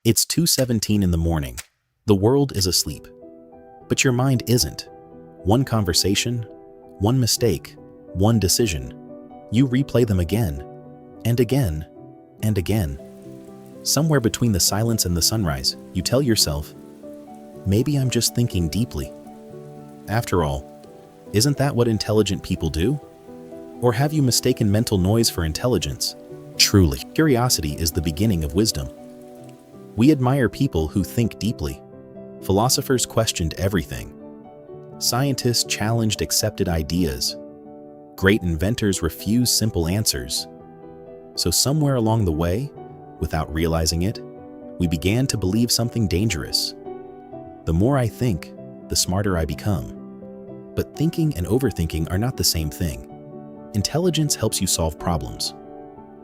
It's 2:17 in the morning. The world is asleep. But your mind isn't. One conversation, one mistake, one decision. You replay them again, and again, and again. Somewhere between the silence and the sunrise, you tell yourself, maybe I'm just thinking deeply. After all, isn't that what intelligent people do? Or have you mistaken mental noise for intelligence? Truly, curiosity is the beginning of wisdom. We admire people who think deeply. Philosophers questioned everything. Scientists challenged accepted ideas. Great inventors refused simple answers. So somewhere along the way, without realizing it, we began to believe something dangerous. The more I think, the smarter I become. But thinking and overthinking are not the same thing. Intelligence helps you solve problems.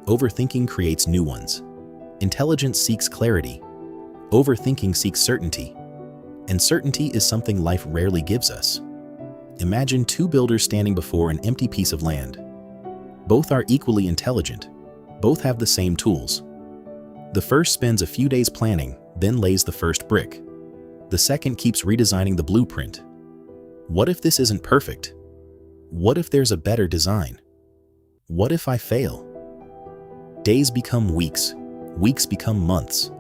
Overthinking creates new ones. Intelligence seeks clarity. Overthinking seeks certainty. And certainty is something life rarely gives us. Imagine two builders standing before an empty piece of land. Both are equally intelligent. Both have the same tools. The first spends a few days planning, then lays the first brick. The second keeps redesigning the blueprint. What if this isn't perfect? What if there's a better design? What if I fail? Days become weeks. Weeks become months.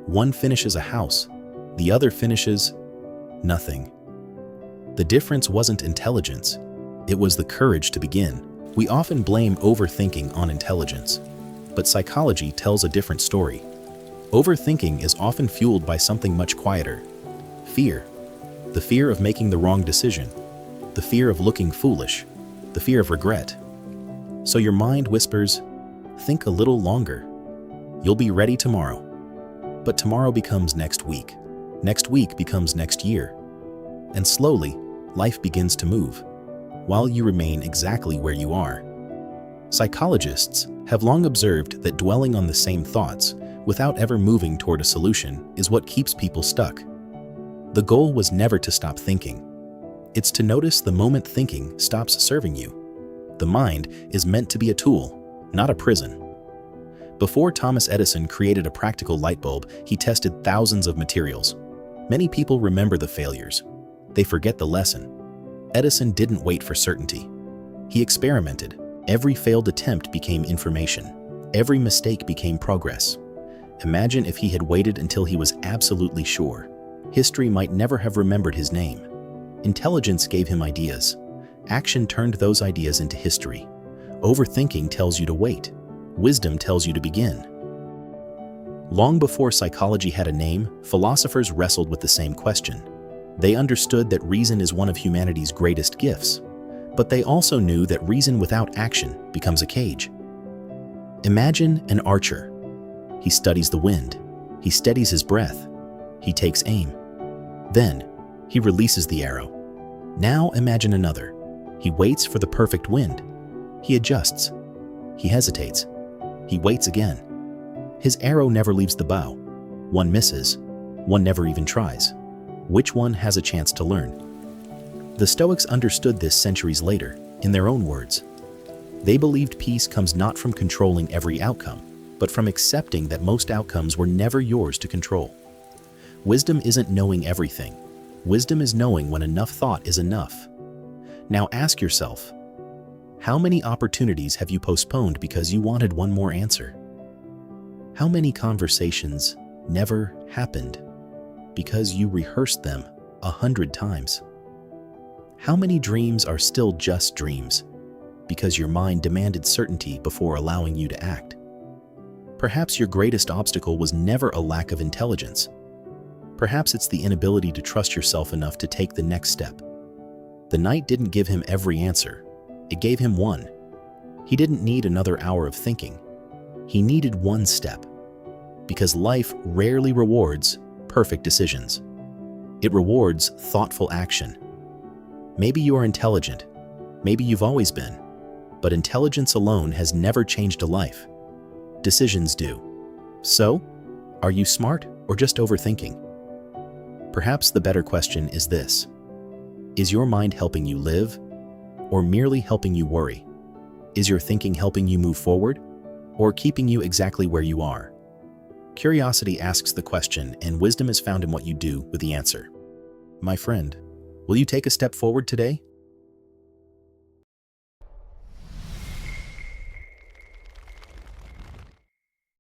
One finishes a house. The other finishes nothing. The difference wasn't intelligence. It was the courage to begin. We often blame overthinking on intelligence. But psychology tells a different story. Overthinking is often fueled by something much quieter. Fear. The fear of making the wrong decision. The fear of looking foolish. The fear of regret. So your mind whispers, think a little longer. You'll be ready tomorrow. But tomorrow becomes next week. Next week becomes next year. And slowly, life begins to move, while you remain exactly where you are. Psychologists have long observed that dwelling on the same thoughts without ever moving toward a solution is what keeps people stuck. The goal was never to stop thinking. It's to notice the moment thinking stops serving you. The mind is meant to be a tool, not a prison. Before Thomas Edison created a practical light bulb, he tested thousands of materials. Many people remember the failures. They forget the lesson. Edison didn't wait for certainty. He experimented. Every failed attempt became information. Every mistake became progress. Imagine if he had waited until he was absolutely sure. History might never have remembered his name. Intelligence gave him ideas. Action turned those ideas into history. Overthinking tells you to wait. Wisdom tells you to begin. Long before psychology had a name, philosophers wrestled with the same question. They understood that reason is one of humanity's greatest gifts, but they also knew that reason without action becomes a cage. Imagine an archer. He studies the wind. He steadies his breath. He takes aim. Then, he releases the arrow. Now imagine another. He waits for the perfect wind. He adjusts. He hesitates. He waits again. His arrow never leaves the bow. One misses. One never even tries. Which one has a chance to learn? The Stoics understood this centuries later, in their own words. They believed peace comes not from controlling every outcome, but from accepting that most outcomes were never yours to control. Wisdom isn't knowing everything. Wisdom is knowing when enough thought is enough. Now ask yourself, how many opportunities have you postponed because you wanted one more answer? How many conversations never happened because you rehearsed them 100 times? How many dreams are still just dreams because your mind demanded certainty before allowing you to act? Perhaps your greatest obstacle was never a lack of intelligence. Perhaps it's the inability to trust yourself enough to take the next step. The night didn't give him every answer. It gave him one. He didn't need another hour of thinking. He needed one step. Because life rarely rewards perfect decisions. It rewards thoughtful action. Maybe you are intelligent. Maybe you've always been. But intelligence alone has never changed a life. Decisions do. So, are you smart or just overthinking? Perhaps the better question is this. Is your mind helping you live, or merely helping you worry? Is your thinking helping you move forward, or keeping you exactly where you are? Curiosity asks the question, and wisdom is found in what you do with the answer. My friend, will you take a step forward today?